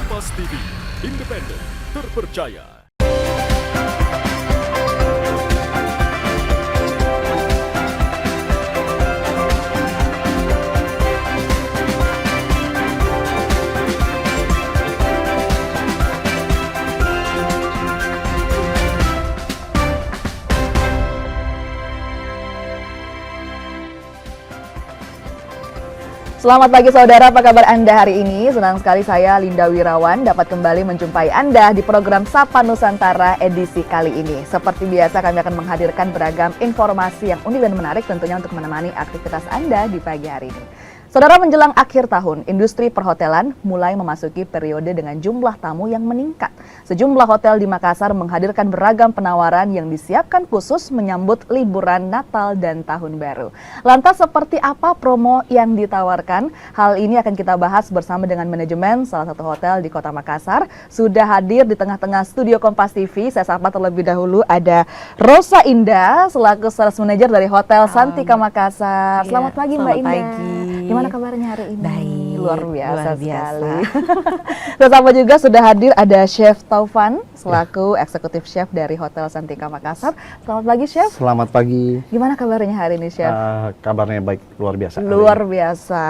Kompas TV, independen, terpercaya. Selamat pagi saudara, apa kabar Anda hari ini? Senang sekali saya Linda Wirawan dapat kembali menjumpai Anda di program Sapa Nusantara edisi kali ini. Seperti biasa kami akan menghadirkan beragam informasi yang unik dan menarik tentunya untuk menemani aktivitas Anda di pagi hari ini. Saudara, menjelang akhir tahun, industri perhotelan mulai memasuki periode dengan jumlah tamu yang meningkat. Sejumlah hotel di Makassar menghadirkan beragam penawaran yang disiapkan khusus menyambut liburan Natal dan Tahun Baru. Lantas seperti apa promo yang ditawarkan? Hal ini akan kita bahas bersama dengan manajemen salah satu hotel di Kota Makassar. Sudah hadir di tengah-tengah studio Kompas TV. Saya sapa terlebih dahulu ada Rosa Indah selaku sales manager dari Hotel Santika Makassar. Selamat pagi Mbak Indah. Selamat pagi. Gimana kabarnya hari ini? Baik, luar biasa luar biasa. sekali. Bersama juga sudah hadir ada Chef Taufan selaku eksekutif chef dari Hotel Santika Makassar. Selamat pagi Chef. Selamat pagi. Gimana kabarnya hari ini Chef? Kabarnya baik, luar biasa. Luar biasa.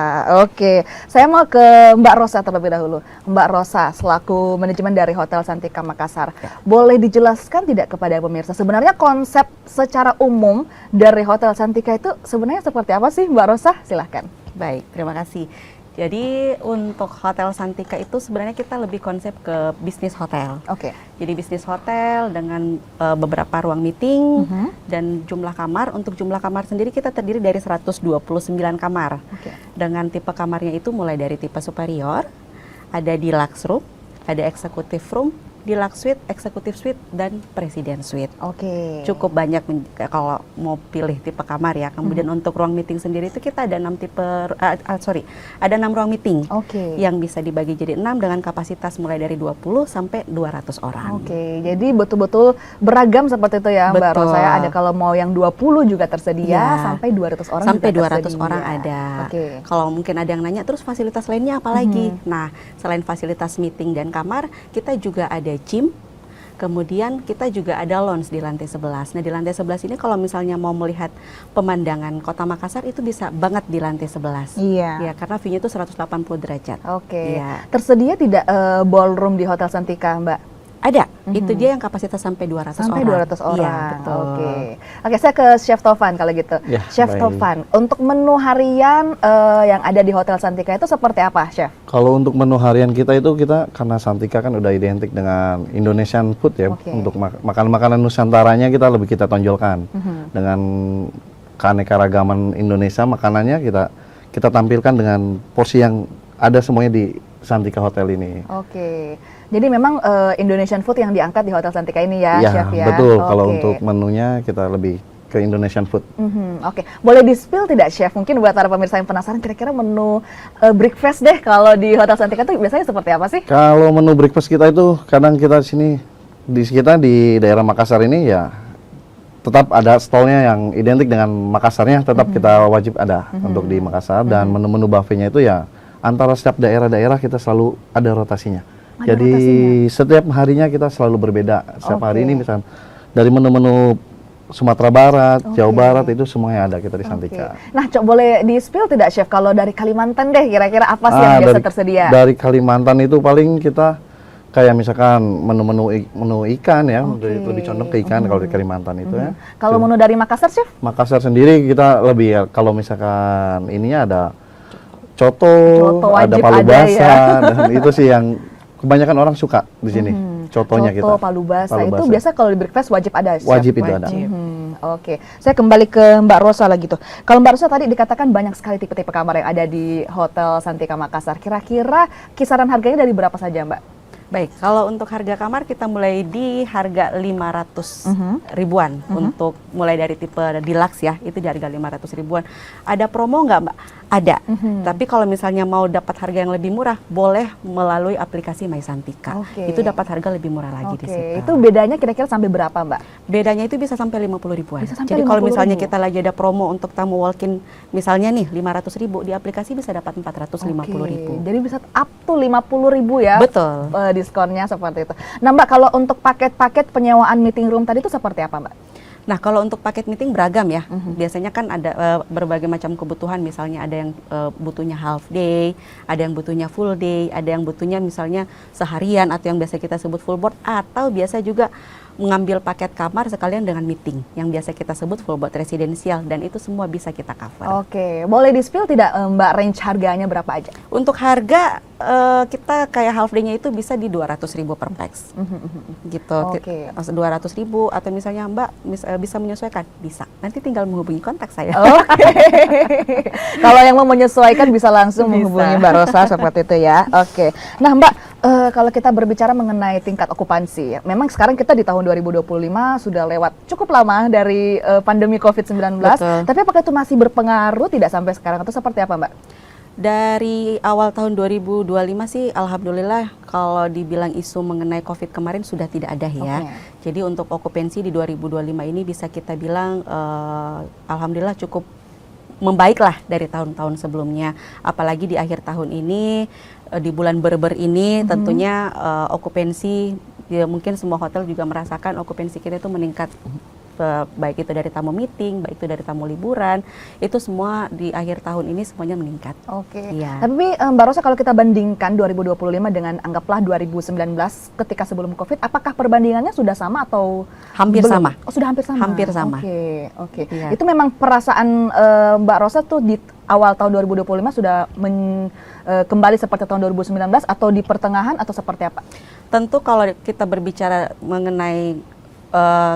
Oke, saya mau ke Mbak Rosa terlebih dahulu. Mbak Rosa selaku manajemen dari Hotel Santika Makassar. Boleh dijelaskan tidak kepada pemirsa sebenarnya konsep secara umum dari Hotel Santika itu sebenarnya seperti apa sih Mbak Rosa? Silahkan. Baik, terima kasih. Jadi untuk Hotel Santika itu sebenarnya kita lebih konsep ke bisnis hotel. Oke. Jadi bisnis hotel dengan beberapa ruang meeting dan jumlah kamar. Untuk jumlah kamar sendiri kita terdiri dari 129 kamar. Oke. Dengan tipe kamarnya itu mulai dari tipe superior, ada deluxe room, ada executive room, deluxe suite, executive suite, dan presiden suite. Oke. Cukup banyak kalau mau pilih tipe kamar ya. Kemudian untuk ruang meeting sendiri itu kita ada 6 ada 6 ruang meeting. Oke. Yang bisa dibagi jadi 6 dengan kapasitas mulai dari 20 sampai 200 orang. Oke, jadi betul-betul beragam seperti itu ya Mbak Betul. Rosa ya. Ada kalau mau yang 20 juga tersedia, Ya. sampai 200 orang Sampai juga 200 tersedia. orang ada. Oke. Kalau mungkin ada yang nanya terus fasilitas lainnya apa lagi? Nah, selain fasilitas meeting dan kamar, kita juga ada gym. Kemudian kita juga ada lounge di lantai 11. Nah, di lantai 11 ini kalau misalnya mau melihat pemandangan Kota Makassar itu bisa banget di lantai 11. Iya. Ya, karena view-nya itu 180 derajat. Oke. Iya. Tersedia tidak ballroom di Hotel Santika, Mbak? Ada. Itu dia yang kapasitas sampai 200 Sampai orang. 200 orang. Iya, betul. Oke, saya ke Chef Taufan kalau gitu. Ya, Chef baik. Taufan, untuk menu harian yang ada di Hotel Santika itu seperti apa, Chef? Kalau untuk menu harian kita itu karena Santika kan udah identik dengan Indonesian food ya. Oke. Untuk makanan-makanan Nusantaranya kita tonjolkan dengan keanekaragaman Indonesia. Makanannya kita tampilkan dengan porsi yang ada semuanya di Santika Hotel ini. Oke. Jadi memang Indonesian food yang diangkat di Hotel Santika ini ya, Ya, Chef ya. betul. Kalau Oke. untuk menunya kita lebih ke Indonesian food. Oke, boleh di-spill tidak Chef? Mungkin buat para pemirsa yang penasaran kira-kira menu breakfast deh kalau di Hotel Santika itu biasanya seperti apa sih? Kalau menu breakfast kita itu kadang kita di daerah Makassar ini ya tetap ada stolnya yang identik dengan Makassarnya, tetap kita wajib ada untuk di Makassar. Dan menu-menu buffetnya itu ya antara setiap daerah-daerah kita selalu ada rotasinya. Ada Jadi rotasinya? setiap harinya kita selalu berbeda. Setiap hari Oke. ini misalnya dari menu-menu Sumatera Barat, Oke. Jawa Barat itu semuanya ada kita di Santika. Oke. Nah, boleh di-spill tidak Chef kalau dari Kalimantan deh kira-kira apa sih yang biasa tersedia? Dari Kalimantan itu paling kita kayak misalkan menu ikan ya, Oke. lebih condong ke ikan kalau di Kalimantan itu ya. Kalau menu dari Makassar Chef? Makassar sendiri kita lebih ya, kalau misalkan ininya ada coto ada wajib palu ada basah ya. dan itu sih yang kebanyakan orang suka di sini. Cotonya Coto, kita. palu basah Palu itu basah. biasa kalau di breakfast wajib ada Chef? Wajib itu ada. Oke, saya kembali ke Mbak Rosa lagi tuh. Kalau Mbak Rosa tadi dikatakan banyak sekali tipe-tipe kamar yang ada di Hotel Santika Makassar. Kira-kira kisaran harganya dari berapa saja Mbak? Baik, kalau untuk harga kamar kita mulai di harga 500 ribuan untuk mulai dari tipe deluxe ya, itu di harga 500 ribuan. Ada promo nggak Mbak? Ada. Tapi kalau misalnya mau dapat harga yang lebih murah, boleh melalui aplikasi MySantika. Oke. Itu dapat harga lebih murah lagi di situ. Itu bedanya kira-kira sampai berapa, Mbak? Bedanya itu bisa sampai 50 ribuan. Bisa sampai Jadi kalau 50.000. misalnya kita lagi ada promo untuk tamu walk-in, misalnya nih 500 ribu, di aplikasi bisa dapat 450 ribu. Jadi bisa up to 50 ribu ya? Betul. Diskonnya seperti itu. Nah Mbak, kalau untuk paket-paket penyewaan meeting room tadi itu seperti apa, Mbak? Nah, kalau untuk paket meeting beragam ya. Biasanya kan ada berbagai macam kebutuhan, misalnya ada yang butuhnya half day, ada yang butuhnya full day, ada yang butuhnya misalnya seharian atau yang biasa kita sebut full board, atau biasa juga mengambil paket kamar sekalian dengan meeting yang biasa kita sebut full board residensial, dan itu semua bisa kita cover. Oke, boleh di-spill tidak Mbak range harganya berapa aja? Untuk harga kita kayak half day-nya itu bisa di 200 ribu per pax. Gitu. Oke. 200 ribu, atau misalnya Mbak bisa menyesuaikan, bisa. Nanti tinggal menghubungi kontak saya. Oke. Kalau yang mau menyesuaikan bisa langsung Bisa. menghubungi Mbak Rosa seperti itu ya. Oke. Nah Mbak, kalau kita berbicara mengenai tingkat okupansi, memang sekarang kita di tahun 2025 sudah lewat cukup lama dari pandemi COVID-19. Betul. Tapi apakah itu masih berpengaruh tidak sampai sekarang atau seperti apa, Mbak? Dari awal tahun 2025 sih alhamdulillah kalau dibilang isu mengenai COVID kemarin sudah tidak ada ya. Jadi untuk okupansi di 2025 ini bisa kita bilang alhamdulillah cukup membaik lah dari tahun-tahun sebelumnya. Apalagi di akhir tahun ini, di bulan Ber-ber ini tentunya okupansi, ya mungkin semua hotel juga merasakan okupansi kita itu meningkat. Baik itu dari tamu meeting, baik itu dari tamu liburan, itu semua di akhir tahun ini semuanya meningkat. Oke. Iya. Tapi Mbak Rosa, kalau kita bandingkan 2025 dengan anggaplah 2019 ketika sebelum COVID, apakah perbandingannya sudah sama atau Hampir belum? sama. Oh, sudah hampir sama. Hampir sama. Oke. Iya. Itu memang perasaan Mbak Rosa tuh di awal tahun 2025 sudah kembali seperti tahun 2019 atau di pertengahan atau seperti apa? Tentu kalau kita berbicara mengenai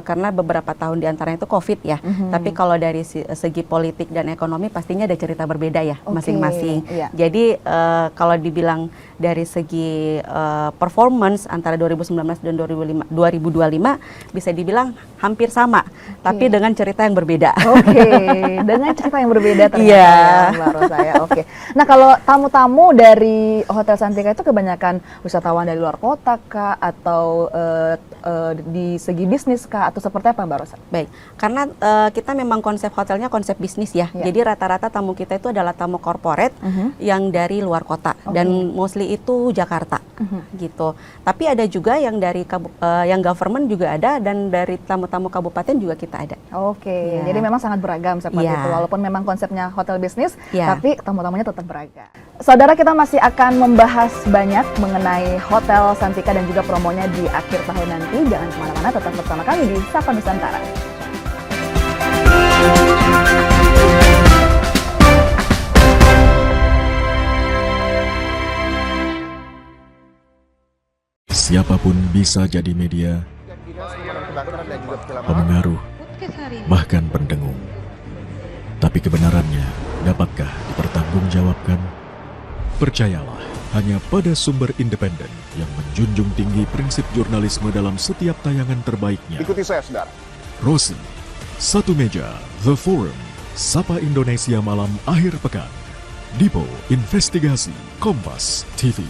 karena beberapa tahun diantaranya itu COVID ya, tapi kalau dari segi politik dan ekonomi pastinya ada cerita berbeda ya masing-masing. Iya. Jadi kalau dibilang dari segi performance antara 2019 dan 2025 bisa dibilang hampir sama, tapi dengan cerita yang berbeda. Oke, dengan cerita yang berbeda ternyata Iya. ya, Mbak Rosa ya. Oke. Nah, kalau tamu-tamu dari Hotel Santika itu kebanyakan wisatawan dari luar kota kah, atau di segi bisnis kah, atau seperti apa, Mbak Rosa? Baik, karena kita memang konsep hotelnya konsep bisnis ya. Iya. Jadi rata-rata tamu kita itu adalah tamu corporate yang dari luar kota dan mostly itu Jakarta gitu. Tapi ada juga yang dari yang government juga ada, dan dari tamu-tamu kabupaten juga kita ada. Oke, Iya. jadi memang sangat beragam seperti Iya. itu. Walaupun memang konsepnya hotel bisnis, Iya. tapi tamu-tamunya tetap beragam. Saudara, kita masih akan membahas banyak mengenai Hotel Santika dan juga promonya di akhir tahun nanti. Jangan kemana-mana, tetap bersama kami di Sapa Nusantara. Siapapun bisa jadi media, pemengaruh, bahkan pendengung. Tapi kebenarannya dapatkah dipertanggungjawabkan? Percayalah hanya pada sumber independen yang menjunjung tinggi prinsip jurnalisme dalam setiap tayangan terbaiknya. Ikuti saya, saudara. Rosi, Satu Meja, The Forum, Sapa Indonesia Malam Akhir Pekan, Dipo Investigasi, Kompas TV,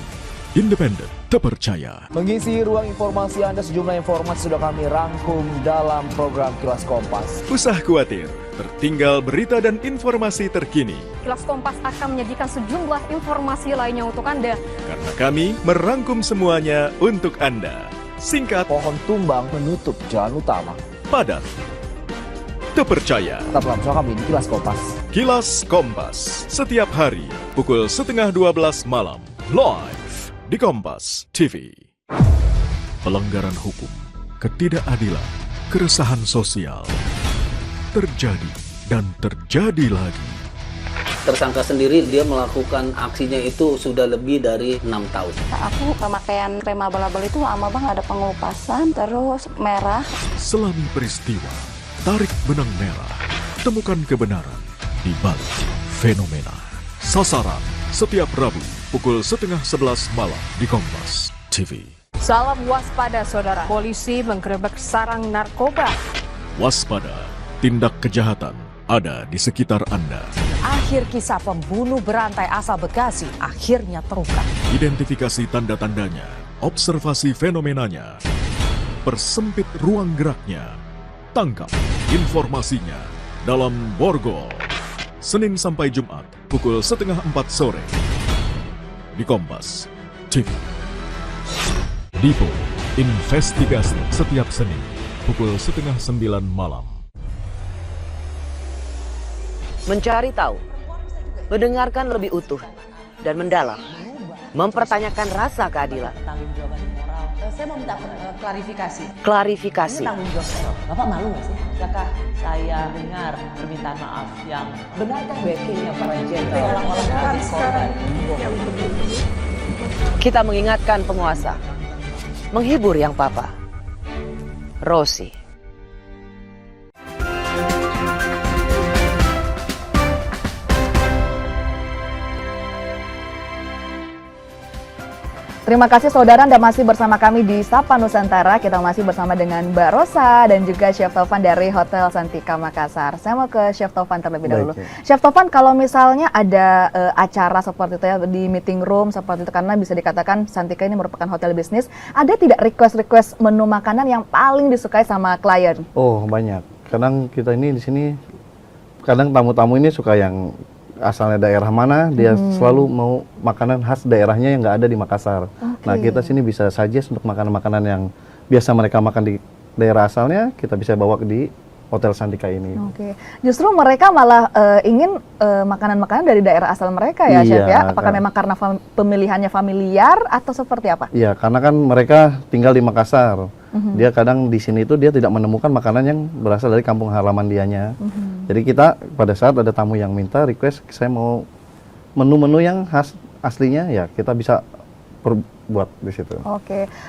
independen, terpercaya. Mengisi ruang informasi Anda, sejumlah informasi sudah kami rangkum dalam program Kilas Kompas. Usah khawatir, tertinggal berita dan informasi terkini. Kilas Kompas akan menyajikan sejumlah informasi lainnya untuk Anda. Karena kami merangkum semuanya untuk Anda. Singkat, Pohon tumbang menutup jalan utama. padat, terpercaya. Tetaplah bersama kami di Kilas Kompas. Kilas Kompas, setiap hari pukul 11:30 malam, live di Kompas TV. Pelanggaran hukum, ketidakadilan, keresahan sosial terjadi dan terjadi lagi. Tersangka sendiri dia melakukan aksinya itu sudah lebih dari 6 tahun. Aku pemakaian krem abal-abal itu lama banget, ada pengelupasan, terus merah. Selami peristiwa, tarik benang merah, temukan kebenaran di balik fenomena. Sasaran setiap Rabu pukul 10:30 malam di Kompas TV. Salam waspada, saudara. Polisi menggerebek sarang narkoba. Waspada, tindak kejahatan ada di sekitar Anda. Akhir kisah pembunuh berantai asal Bekasi akhirnya terungkap. Identifikasi tanda-tandanya, observasi fenomenanya, persempit ruang geraknya. Tangkap informasinya dalam Borgol. Senin sampai Jumat, pukul 3:30 sore. Di Kompas TV. Dipo, investigasi setiap Senin, pukul 8:30 malam. Mencari tahu, mendengarkan lebih utuh dan mendalam, mempertanyakan rasa keadilan. Saya mau minta klarifikasi. Klarifikasi. Ini tanggung jawab saya. Bapak malu nggak sih? Apakah saya dengar permintaan maaf yang benarkah backingnya para jenderal orang-orang sekarang? Kita mengingatkan penguasa, menghibur yang papa. Rosi. Terima kasih saudara, Anda masih bersama kami di Sapa Nusantara. Kita masih bersama dengan Mbak Rosa dan juga Chef Taufan dari Hotel Santika Makassar. Saya mau ke Chef Taufan terlebih dahulu. Chef Taufan, kalau misalnya ada acara seperti itu ya, di meeting room seperti itu, karena bisa dikatakan Santika ini merupakan hotel bisnis, ada tidak request menu makanan yang paling disukai sama klien? Oh, banyak. Kadang kita ini di sini, kadang tamu-tamu ini suka yang asalnya daerah mana, dia selalu mau makanan khas daerahnya yang nggak ada di Makassar. Nah, kita sini bisa suggest untuk makanan-makanan yang biasa mereka makan di daerah asalnya, kita bisa bawa di Hotel Santika ini. Justru mereka malah ingin makanan-makanan dari daerah asal mereka ya, Chef ya? Apakah memang karena pemilihannya familiar atau seperti apa? Iya, karena kan mereka tinggal di Makassar. Dia kadang di sini itu dia tidak menemukan makanan yang berasal dari kampung halaman dianya. Jadi kita pada saat ada tamu yang minta request, saya mau menu-menu yang khas aslinya, ya kita bisa buat di situ.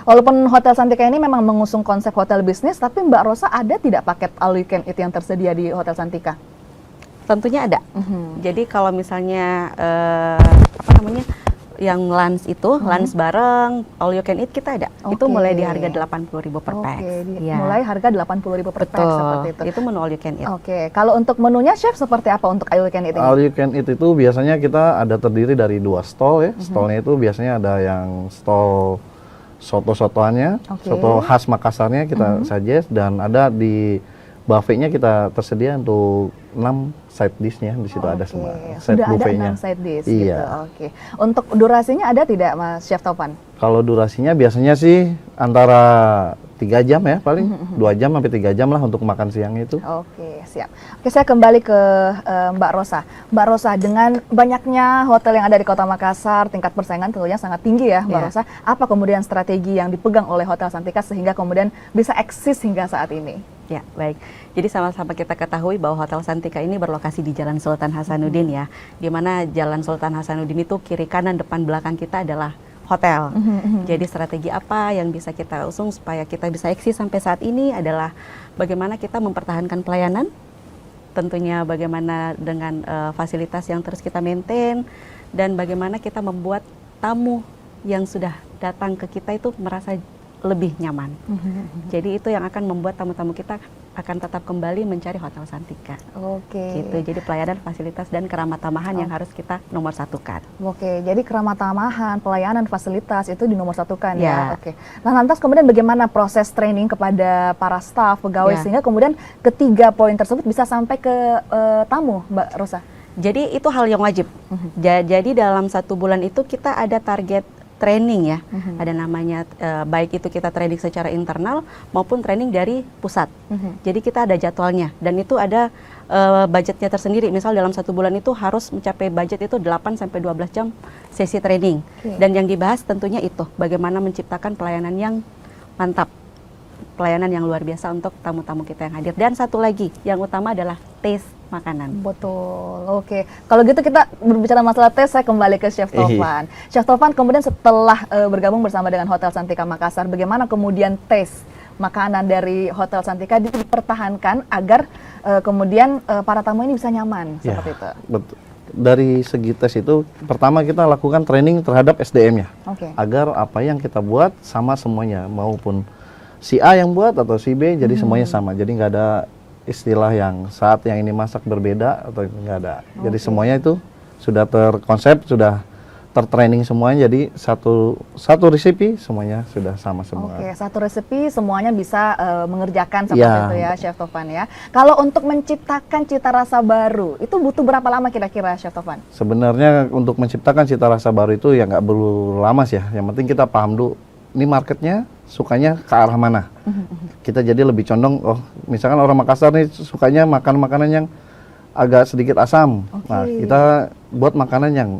Walaupun Hotel Santika ini memang mengusung konsep hotel bisnis, tapi Mbak Rosa ada tidak paket all you can eat yang tersedia di Hotel Santika? Tentunya ada. Jadi kalau misalnya yang lunch itu, lunch bareng, all you can eat kita ada. Itu mulai di harga 80.000 per pax. Mulai harga 80.000 per pax seperti itu. Itu menu all you can eat. Kalau untuk menunya Chef seperti apa untuk all you can eat ini? All you can eat itu biasanya kita ada terdiri dari 2 stall ya. Stallnya itu biasanya ada yang stall soto-sotoannya, soto khas Makassarnya kita suggest, dan ada di buffetnya kita tersedia untuk 6 side dish-nya, di situ ada semua. Sudah ada 6 side dish gitu. Untuk durasinya ada tidak Mas Chef Taufan? Kalau durasinya biasanya sih antara 3 jam ya, paling 2 jam sampai 3 jam lah untuk makan siang itu. Siap. Saya kembali ke Mbak Rosa. Mbak Rosa, dengan banyaknya hotel yang ada di Kota Makassar, tingkat persaingan tentunya sangat tinggi ya Mbak Rosa. Apa kemudian strategi yang dipegang oleh Hotel Santika sehingga kemudian bisa eksis hingga saat ini? Ya, baik. Jadi sama-sama kita ketahui bahwa Hotel Santika ini berlokasi di Jalan Sultan Hasanuddin ya, di mana Jalan Sultan Hasanuddin itu kiri kanan depan belakang kita adalah hotel. Jadi strategi apa yang bisa kita usung supaya kita bisa eksis sampai saat ini adalah bagaimana kita mempertahankan pelayanan, tentunya bagaimana dengan fasilitas yang terus kita maintain, dan bagaimana kita membuat tamu yang sudah datang ke kita itu merasa lebih nyaman. Jadi itu yang akan membuat tamu-tamu kita akan tetap kembali mencari Hotel Santika. Gitu. Jadi pelayanan, fasilitas, dan keramah tamahan yang harus kita nomor satukan. Jadi keramah tamahan, pelayanan, fasilitas itu di nomor satukan ya. Nah, lantas kemudian bagaimana proses training kepada para staf, pegawai sehingga kemudian ketiga poin tersebut bisa sampai ke tamu, Mbak Rosa? Jadi itu hal yang wajib. Jadi dalam 1 bulan itu kita ada target training ya, ada namanya baik itu kita training secara internal maupun training dari pusat. Jadi kita ada jadwalnya dan itu ada budgetnya tersendiri. Misal dalam 1 bulan itu harus mencapai budget itu 8 sampai 12 jam sesi training. Dan yang dibahas tentunya itu bagaimana menciptakan pelayanan yang mantap, pelayanan yang luar biasa untuk tamu-tamu kita yang hadir. Dan satu lagi yang utama adalah taste makanan. Betul. Kalau gitu kita berbicara masalah tes, saya kembali ke Chef Taufan. Chef Taufan, kemudian setelah bergabung bersama dengan Hotel Santika Makassar, bagaimana kemudian tes makanan dari Hotel Santika dipertahankan agar kemudian para tamu ini bisa nyaman seperti itu? Betul. Dari segi tes itu, pertama kita lakukan training terhadap SDM-nya, agar apa yang kita buat sama semuanya, maupun si A yang buat atau si B, jadi semuanya sama. Jadi nggak ada istilah yang saat yang ini masak berbeda atau nggak ada. Jadi semuanya itu sudah terkonsep, sudah tertraining semuanya, jadi satu resepi semuanya sudah sama semua. Oke, satu resepi semuanya bisa mengerjakan seperti itu ya, Chef Tovan ya. Kalau untuk menciptakan cita rasa baru, itu butuh berapa lama kira-kira, Chef Tovan? Sebenarnya untuk menciptakan cita rasa baru itu ya nggak perlu lama sih ya. Yang penting kita paham dulu, ini marketnya sukanya ke arah mana. Kita jadi lebih condong, oh misalkan orang Makassar nih sukanya makan makanan yang agak sedikit asam. Nah, kita buat makanan yang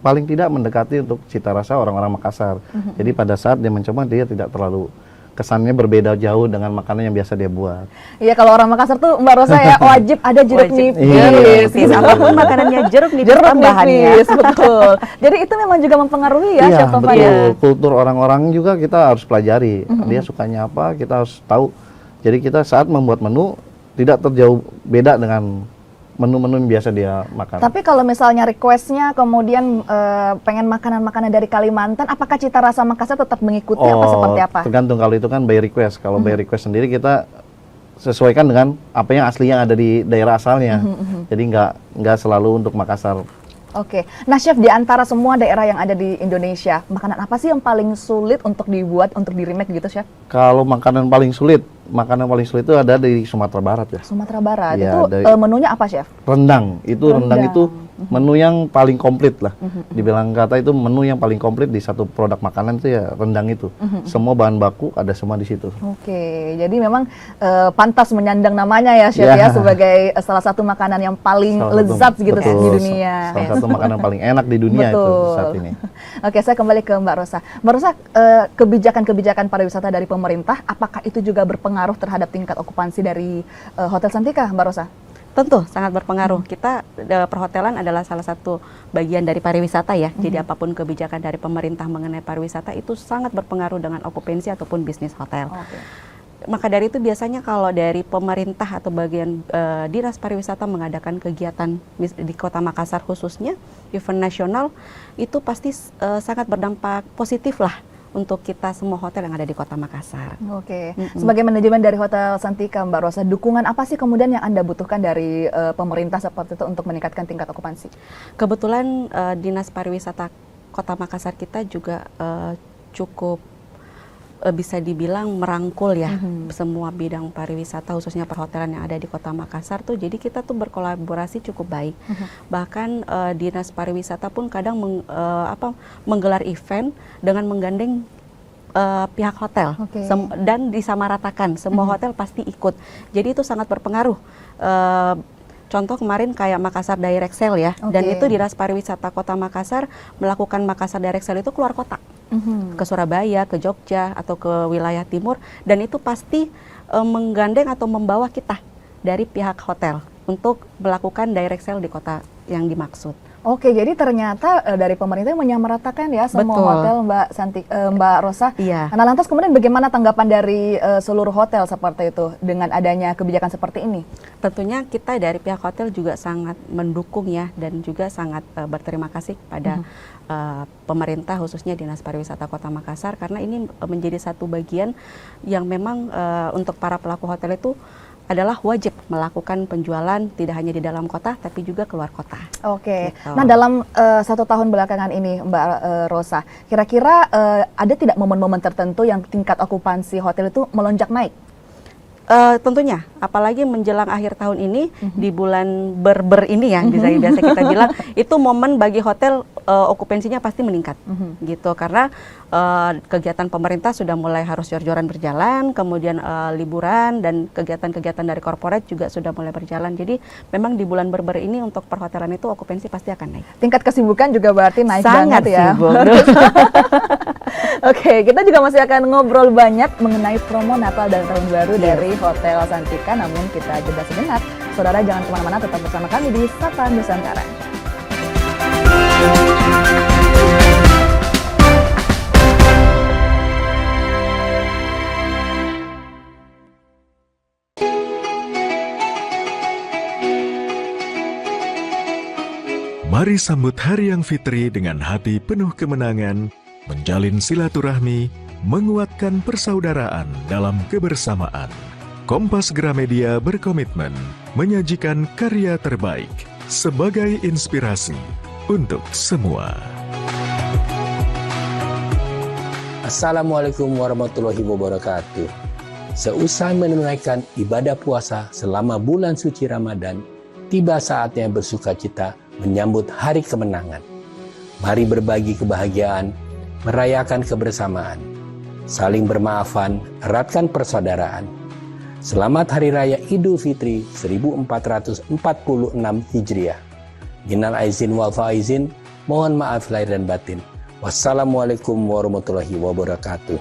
paling tidak mendekati untuk cita rasa orang-orang Makassar. Jadi pada saat dia mencoba, dia tidak terlalu kesannya berbeda jauh dengan makanan yang biasa dia buat. Iya, kalau orang Makassar tuh Mbak Rosa ya wajib ada jeruk nipis. Iya, apapun makanannya jeruk nipis tambahannya. Betul. Jadi itu memang juga mempengaruhi ya, Chef Tovan ya. Betul. Kultur orang-orang juga kita harus pelajari. Dia sukanya apa, kita harus tahu. Jadi kita saat membuat menu tidak terjauh beda dengan menu-menu yang biasa dia makan. Tapi kalau misalnya requestnya kemudian pengen makanan-makanan dari Kalimantan, apakah cita rasa Makassar tetap mengikuti apa seperti apa? Tergantung, kalau itu kan by request. Kalau by request sendiri kita sesuaikan dengan apa yang asli yang ada di daerah asalnya. Jadi nggak selalu untuk Makassar. Oke, nah Chef, di antara semua daerah yang ada di Indonesia, makanan apa sih yang paling sulit untuk dibuat, untuk di-remake gitu, Chef? Kalau makanan paling sulit itu ada di Sumatera Barat ya. Sumatera Barat, ya, itu menunya apa, Chef? Rendang itu menu yang paling komplit lah. Dibilang kata itu menu yang paling komplit di satu produk makanan itu ya rendang itu. Semua bahan baku ada semua di situ. Oke, jadi memang pantas menyandang namanya ya, Chef ya, sebagai salah satu makanan yang paling lezat gitu di dunia. Salah satu makanan paling enak di dunia itu saat ini. Oke, saya kembali ke Mbak Rosa. Mbak Rosa, kebijakan-kebijakan pariwisata dari pemerintah, apakah itu juga berpengaruh terhadap tingkat okupansi dari Hotel Santika, Mbak Rosa? Tentu sangat berpengaruh. Kita perhotelan adalah salah satu bagian dari pariwisata ya. Jadi apapun kebijakan dari pemerintah mengenai pariwisata itu sangat berpengaruh dengan okupansi ataupun bisnis hotel. Maka dari itu biasanya kalau dari pemerintah atau bagian dinas pariwisata mengadakan kegiatan di Kota Makassar khususnya event nasional, itu pasti sangat berdampak positif lah untuk kita semua hotel yang ada di Kota Makassar. Oke, sebagai manajemen dari Hotel Santika, Mbak Rosa, dukungan apa sih kemudian yang Anda butuhkan dari pemerintah seperti itu untuk meningkatkan tingkat okupansi? Kebetulan Dinas Pariwisata Kota Makassar kita juga cukup bisa dibilang merangkul ya semua bidang pariwisata khususnya perhotelan yang ada di Kota Makassar tuh, jadi kita tuh berkolaborasi cukup baik. Bahkan Dinas Pariwisata pun kadang menggelar event dengan menggandeng pihak hotel dan disamaratakan semua hotel pasti ikut. Jadi itu sangat berpengaruh. Contoh kemarin kayak Makassar Direct Sale ya, dan itu Dinas Pariwisata Kota Makassar melakukan Makassar Direct Sale itu keluar kota. Ke Surabaya, ke Jogja, atau ke wilayah timur, dan itu pasti menggandeng atau membawa kita dari pihak hotel untuk melakukan direct sale di kota yang dimaksud. Oke, jadi ternyata dari pemerintah menyamaratakan ya semua hotel, Mbak Rosa. Iya. Nah, lantas kemudian bagaimana tanggapan dari seluruh hotel seperti itu dengan adanya kebijakan seperti ini? Tentunya kita dari pihak hotel juga sangat mendukung ya, dan juga sangat berterima kasih pada pemerintah khususnya Dinas Pariwisata Kota Makassar, karena ini menjadi satu bagian yang memang untuk para pelaku hotel itu adalah wajib melakukan penjualan tidak hanya di dalam kota tapi juga keluar kota. Oke. Gitu. Nah, dalam 1 tahun belakangan ini, Mbak Rosa, kira-kira ada tidak momen-momen tertentu yang tingkat okupansi hotel itu melonjak naik? Tentunya, apalagi menjelang akhir tahun ini di bulan ber ini ya, biasa kita bilang itu momen bagi hotel okupansinya pasti meningkat, gitu, karena kegiatan pemerintah sudah mulai harus jor-joran berjalan, kemudian liburan dan kegiatan-kegiatan dari korporat juga sudah mulai berjalan. Jadi memang di bulan ber ini untuk perhotelan itu okupansi pasti akan naik. Tingkat kesibukan juga berarti naik sangat banget ya. Sibuk. Oke, kita juga masih akan ngobrol banyak mengenai promo Natal dan Tahun Baru dari Hotel Santika, namun kita jeda sejenak. Saudara jangan kemana-mana, tetap bersama kami di Sapa Nusantara. Mari sambut Hari Yang Fitri dengan hati penuh kemenangan, menjalin silaturahmi, menguatkan persaudaraan dalam kebersamaan. Kompas Gramedia berkomitmen menyajikan karya terbaik sebagai inspirasi untuk semua. Assalamualaikum warahmatullahi wabarakatuh. Seusai menunaikan ibadah puasa selama bulan suci Ramadan, tiba saatnya bersukacita menyambut hari kemenangan. Mari berbagi kebahagiaan, merayakan kebersamaan, saling bermaafan, eratkan persaudaraan. Selamat Hari Raya Idul Fitri 1446 Hijriah. Minal aizin wal faizin, mohon maaf lahir dan batin. Wassalamualaikum warahmatullahi wabarakatuh.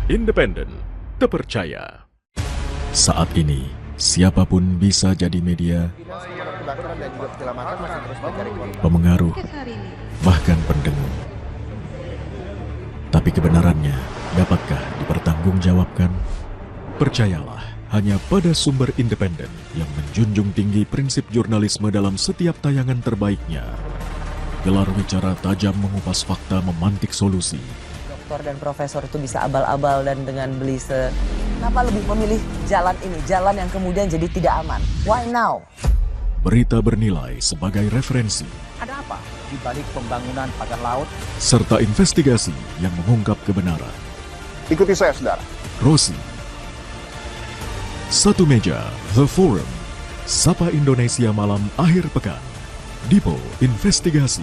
Independen, terpercaya. Saat ini, siapapun bisa jadi media, pemengaruh, bahkan pendengung. Tapi kebenarannya, dapatkah dipertanggungjawabkan? Percayalah hanya pada sumber independen yang menjunjung tinggi prinsip jurnalisme dalam setiap tayangan terbaiknya. Gelar bicara tajam mengupas fakta, memantik solusi. Doktor dan profesor itu bisa abal-abal dan dengan belise. Kenapa lebih memilih jalan ini, jalan yang kemudian jadi tidak aman? Why now? Berita bernilai sebagai referensi. Ada apa di balik pembangunan pagar laut? Serta investigasi yang mengungkap kebenaran. Ikuti saya, saudara. Rosi. Satu meja, The Forum. Sapa Indonesia malam akhir pekan. Dipo Investigasi.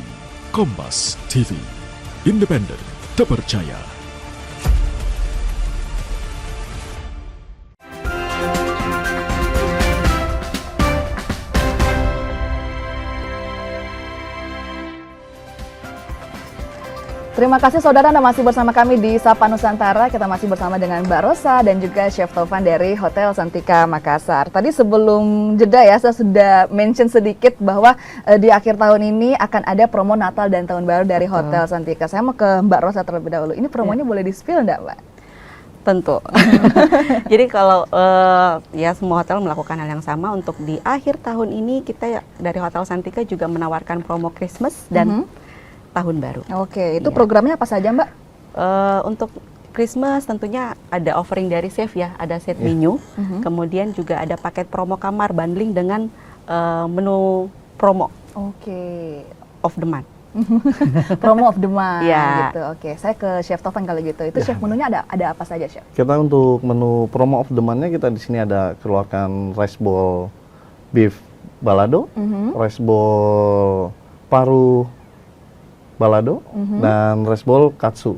Kompas TV. Independen, terpercaya. Terima kasih saudara, Anda masih bersama kami di Sapa Nusantara. Kita masih bersama dengan Mbak Rosa dan juga Chef Taufan dari Hotel Santika Makassar. Tadi sebelum jeda ya, saya sudah mention sedikit bahwa di akhir tahun ini akan ada promo Natal dan Tahun Baru dari Hotel Santika. Saya mau ke Mbak Rosa terlebih dahulu. Ini promonya boleh di-spill enggak, Mbak? Tentu. Jadi kalau ya semua hotel melakukan hal yang sama, untuk di akhir tahun ini kita dari Hotel Santika juga menawarkan promo Christmas dan Tahun Baru. Oke, itu programnya apa saja, Mbak? Untuk Christmas tentunya ada offering dari chef ya, ada set menu, kemudian juga ada paket promo kamar bundling dengan menu promo. Oke. Of the month. Promo of the month Ya. gitu. Oke, saya ke Chef Taufan kalau gitu. Itu chef menunya ada apa saja, Chef? Kita untuk menu promo of the month-nya kita di sini ada keluarkan rice bowl beef balado, rice bowl paru balado, dan rice bowl katsu.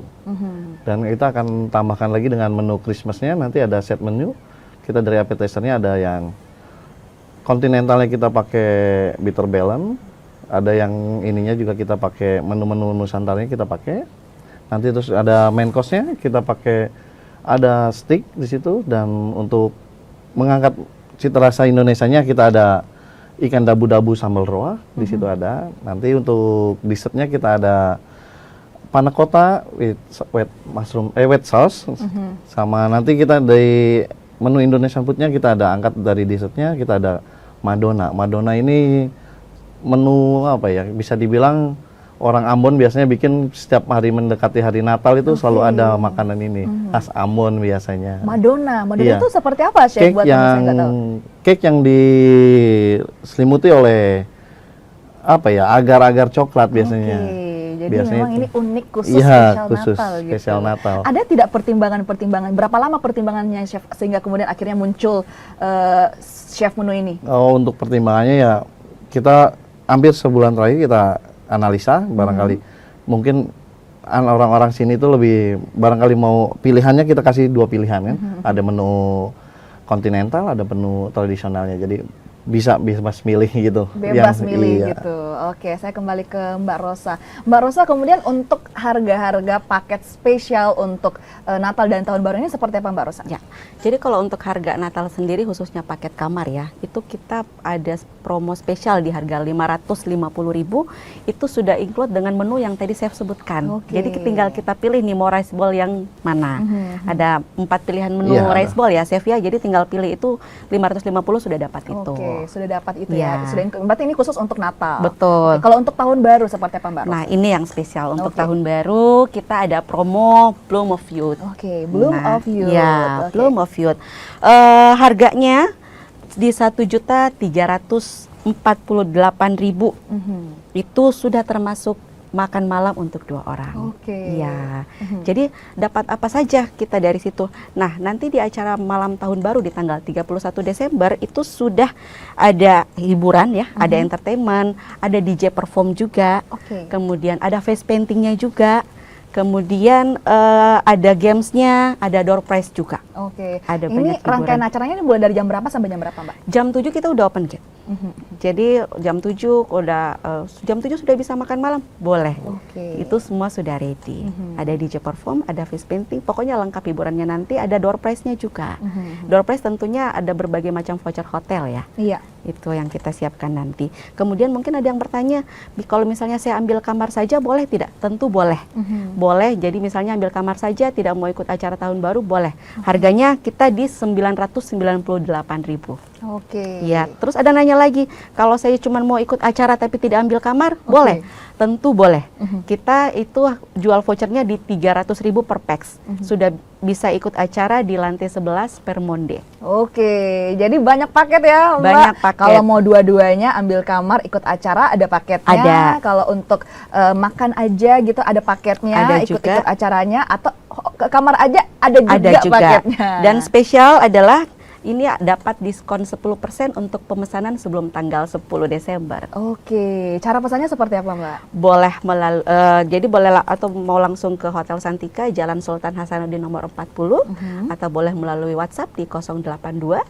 Dan kita akan tambahkan lagi dengan menu Christmas-nya, nanti ada set menu. Kita dari appetizer-nya ada yang kontinentalnya kita pakai bitter balance, ada yang ininya juga kita pakai menu-menu Nusantaranya kita pakai. Nanti terus ada main course-nya kita pakai, ada steak di situ, dan untuk mengangkat cita rasa Indonesianya kita ada ikan dabu-dabu sambal roa di situ ada. Nanti untuk dessertnya kita ada panna cotta with wet sauce, sama nanti kita dari menu Indonesian food-nya kita ada angkat dari dessertnya, kita ada Madonna. Madonna ini menu apa ya, bisa dibilang orang Ambon biasanya bikin setiap hari mendekati hari Natal itu selalu ada makanan ini, khas Ambon biasanya. Madonna itu seperti apa, Chef? Cake cake yang diselimuti oleh apa ya, agar-agar coklat biasanya. Jadi biasanya memang itu. ini unik, khusus Natal gitu. Spesial Natal. Ada tidak pertimbangan-pertimbangan? Berapa lama pertimbangannya, Chef, sehingga kemudian akhirnya muncul chef menu ini? Oh, untuk pertimbangannya ya kita hampir sebulan terakhir kita analisa, barangkali mungkin orang-orang sini itu lebih barangkali mau pilihannya, kita kasih dua pilihan kan. Ada menu kontinental, ada menu tradisionalnya. Jadi bisa milih gitu. Bebas milih gitu. Oke, saya kembali ke Mbak Rosa. Mbak Rosa, kemudian untuk harga-harga paket spesial untuk Natal dan Tahun Baru ini seperti apa, Mbak Rosa? Ya, jadi kalau untuk harga Natal sendiri khususnya paket kamar ya, itu kita ada promo spesial di harga 550.000, itu sudah include dengan menu yang tadi saya sebutkan. Jadi tinggal kita pilih nih mau rice bowl yang mana. Ada 4 pilihan menu rice bowl ya, Chef ya. Jadi tinggal pilih itu 550 sudah dapat itu. sudah dapat itu Ya. ya. Sudah berarti ini khusus untuk Natal. Betul. Oke, kalau untuk tahun baru seperti apa Mbak Ros? Nah, ini yang spesial untuk tahun baru kita ada promo Bloom of Youth. Oke, Bloom of Youth. Ya, Oke. Bloom of Youth. Harganya di 1.348.000. Itu sudah termasuk makan malam untuk 2 orang. Oke. Ya. Jadi dapat apa saja kita dari situ. Nah, nanti di acara malam tahun baru di tanggal 31 Desember itu sudah ada hiburan ya, ada entertainment, ada DJ perform juga. Oke. Kemudian ada face paintingnya juga. Kemudian ada gamesnya, ada door prize juga. Oke. Ada Ini banyak rangkaian hiburan. acaranya ini mulai dari jam berapa sampai jam berapa Mbak? Jam 7 kita udah open gate. Jadi jam 7 jam 7 sudah bisa makan malam, boleh. Oke. Itu semua sudah ready. Ada DJ perform, ada face painting, pokoknya lengkap hiburannya nanti. Ada door prize-nya juga. Door prize tentunya ada berbagai macam voucher hotel ya. Iya. Itu yang kita siapkan nanti. Kemudian mungkin ada yang bertanya, kalau misalnya saya ambil kamar saja boleh tidak? Tentu boleh. Boleh. Jadi misalnya ambil kamar saja, tidak mau ikut acara tahun baru boleh. Harganya kita di 998.000. Oke. Ya, terus ada nanya lagi, kalau saya cuma mau ikut acara tapi tidak ambil kamar, boleh? Tentu boleh. Kita itu jual vouchernya di 300.000 per pax. Sudah bisa ikut acara di lantai 11 per Monde. Oke, jadi banyak paket ya Mbak. Banyak paket. Kalau mau dua-duanya ambil kamar ikut acara ada paketnya. Ada. Kalau untuk makan aja gitu ada paketnya, Ada ikut-ikut juga. acaranya atau ke kamar aja ada juga paketnya. Dan spesial adalah ini dapat diskon 10% untuk pemesanan sebelum tanggal 10 Desember. Oke, cara pesannya seperti apa Mbak? Boleh jadi boleh atau mau langsung ke Hotel Santika Jalan Sultan Hasanuddin nomor 40 atau boleh melalui WhatsApp di 082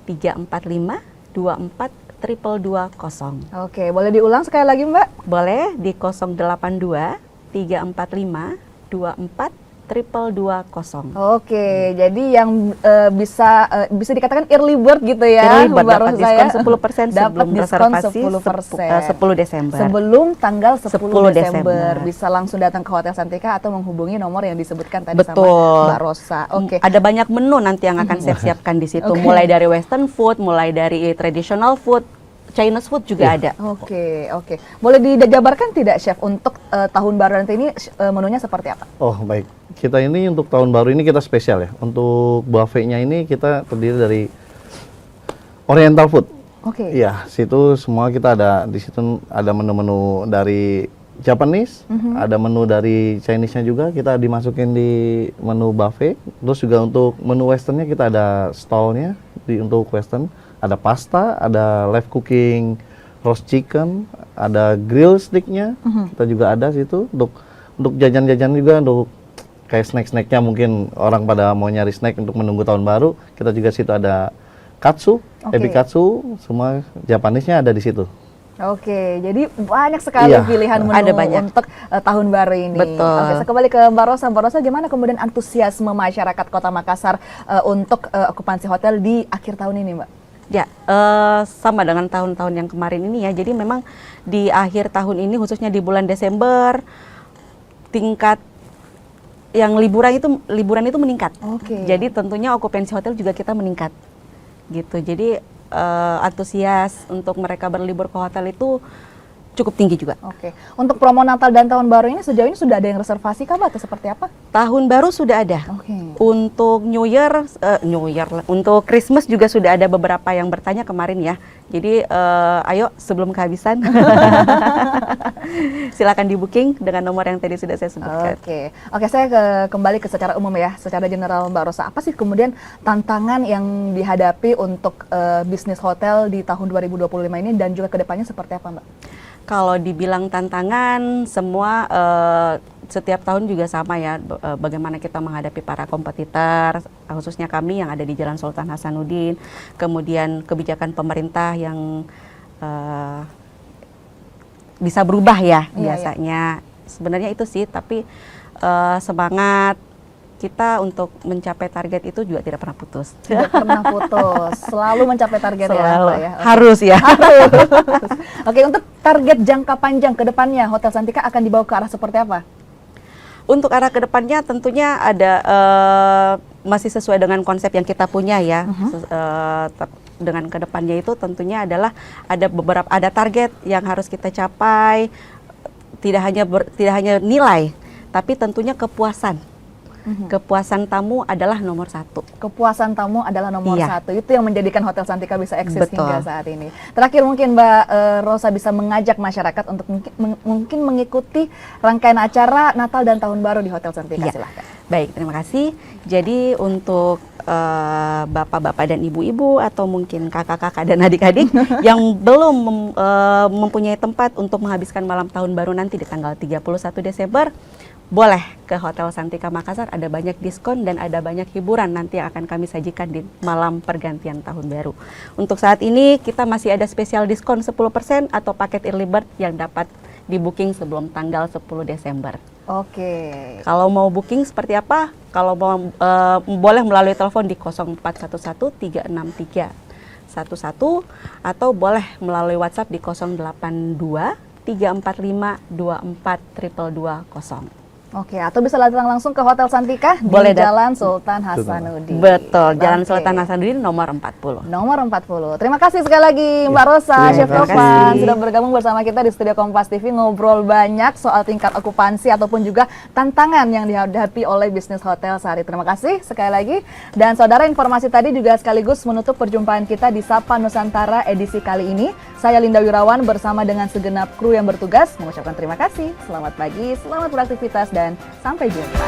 345 24 220. Oke, boleh diulang sekali lagi Mbak? Boleh di 082 345 24 220. Oke, jadi yang bisa dikatakan early bird gitu ya. Early bird Mbak dapat Ros, diskon saya. 10% Dapat sebelum diskon reservasi 10 Desember. Sebelum tanggal 10 Desember. Desember. Bisa langsung datang ke Hotel Santika atau menghubungi nomor yang disebutkan tadi Betul. sama Mbak Rosa. Oke. Ada banyak menu nanti yang akan saya siapkan di situ. Oke. Mulai dari western food, mulai dari traditional food, Chinese food juga ada. Oke. Boleh dijabarkan tidak Chef untuk tahun baru nanti ini menunya seperti apa? Oh baik, kita ini untuk tahun baru ini kita spesial ya. Untuk buffetnya ini kita terdiri dari Oriental food. Oke. Iya, situ semua kita ada di situ ada menu-menu dari Japanese, ada menu dari Chinese-nya juga kita dimasukin di menu buffet. Terus juga untuk menu westernnya kita ada stall-nya untuk western. Ada pasta, ada live cooking roast chicken, ada grill sticknya, kita juga ada situ untuk jajan-jajan juga untuk kayak snack-snacknya mungkin orang pada mau nyari snack untuk menunggu tahun baru, kita juga situ ada katsu, ebi katsu, semua Japanisnya ada di situ. Oke, jadi banyak sekali pilihan menu ada banyak untuk tahun baru ini. Betul. Oke, saya kembali ke Mbak Rosa. Mbak Rosa, gimana kemudian antusiasme masyarakat Kota Makassar untuk okupansi hotel di akhir tahun ini, Mbak? Ya, sama dengan tahun-tahun yang kemarin ini ya. Jadi memang di akhir tahun ini khususnya di bulan Desember tingkat yang liburan itu meningkat. Oke. Jadi tentunya okupansi hotel juga kita meningkat. Gitu. Jadi antusias untuk mereka berlibur ke hotel itu cukup tinggi juga. Oke. Untuk promo Natal dan Tahun Baru ini sejauh ini sudah ada yang reservasi kah, Mbak, atau seperti apa? Tahun Baru sudah ada. Oke. Untuk New Year, untuk Christmas juga sudah ada beberapa yang bertanya kemarin ya. Jadi ayo sebelum kehabisan, silakan di booking dengan nomor yang tadi sudah saya sebutkan. Oke, saya kembali ke secara umum ya, secara general Mbak Rosa. Apa sih kemudian tantangan yang dihadapi untuk bisnis hotel di tahun 2025 ini dan juga kedepannya seperti apa, Mbak? Kalau dibilang tantangan, semua setiap tahun juga sama ya, bagaimana kita menghadapi para kompetitor, khususnya kami yang ada di Jalan Sultan Hasanuddin, kemudian kebijakan pemerintah yang bisa berubah ya biasanya. Sebenarnya itu sih, tapi semangat kita untuk mencapai target itu juga tidak pernah putus. Tidak pernah putus, selalu mencapai target. Selalu. Ya. Harus ya. Harus. Oke, untuk target jangka panjang ke depannya Hotel Santika akan dibawa ke arah seperti apa? Untuk arah ke depannya tentunya ada masih sesuai dengan konsep yang kita punya ya. dengan kedepannya itu tentunya adalah ada target yang harus kita capai, tidak hanya nilai, tapi tentunya kepuasan. Kepuasan tamu adalah nomor 1. Kepuasan tamu adalah nomor 1. Itu yang menjadikan Hotel Santika bisa eksis hingga saat ini. Terakhir mungkin Mbak Rosa bisa mengajak masyarakat untuk mungkin mengikuti rangkaian acara Natal dan Tahun Baru di Hotel Santika. Silahkan. Baik, terima kasih. Jadi untuk bapak-bapak dan ibu-ibu atau mungkin kakak-kakak dan adik-adik yang belum mempunyai tempat untuk menghabiskan malam Tahun Baru nanti di tanggal 31 Desember, boleh ke Hotel Santika Makassar, ada banyak diskon dan ada banyak hiburan nanti yang akan kami sajikan di malam pergantian tahun baru. Untuk saat ini kita masih ada spesial diskon 10% atau paket early bird yang dapat di booking sebelum tanggal 10 Desember. Oke. Kalau mau booking seperti apa? Kalau mau boleh melalui telepon di 0411 363 11 atau boleh melalui WhatsApp di 082 345 24220. Oke, atau bisa datang langsung ke Hotel Santika boleh di Jalan Sultan Hasanuddin. Betul, Jalan Sultan Hasanuddin nomor 40. Nomor 40. Terima kasih sekali lagi Mbak Rosa, Chef Tovan sudah bergabung bersama kita di studio Kompas TV, ngobrol banyak soal tingkat okupansi ataupun juga tantangan yang dihadapi oleh bisnis hotel sehari. Terima kasih sekali lagi. Dan saudara, informasi tadi juga sekaligus menutup perjumpaan kita di Sapa Nusantara edisi kali ini. Saya Linda Wirawan bersama dengan segenap kru yang bertugas mengucapkan terima kasih. Selamat pagi, selamat beraktivitas dan sampai jumpa.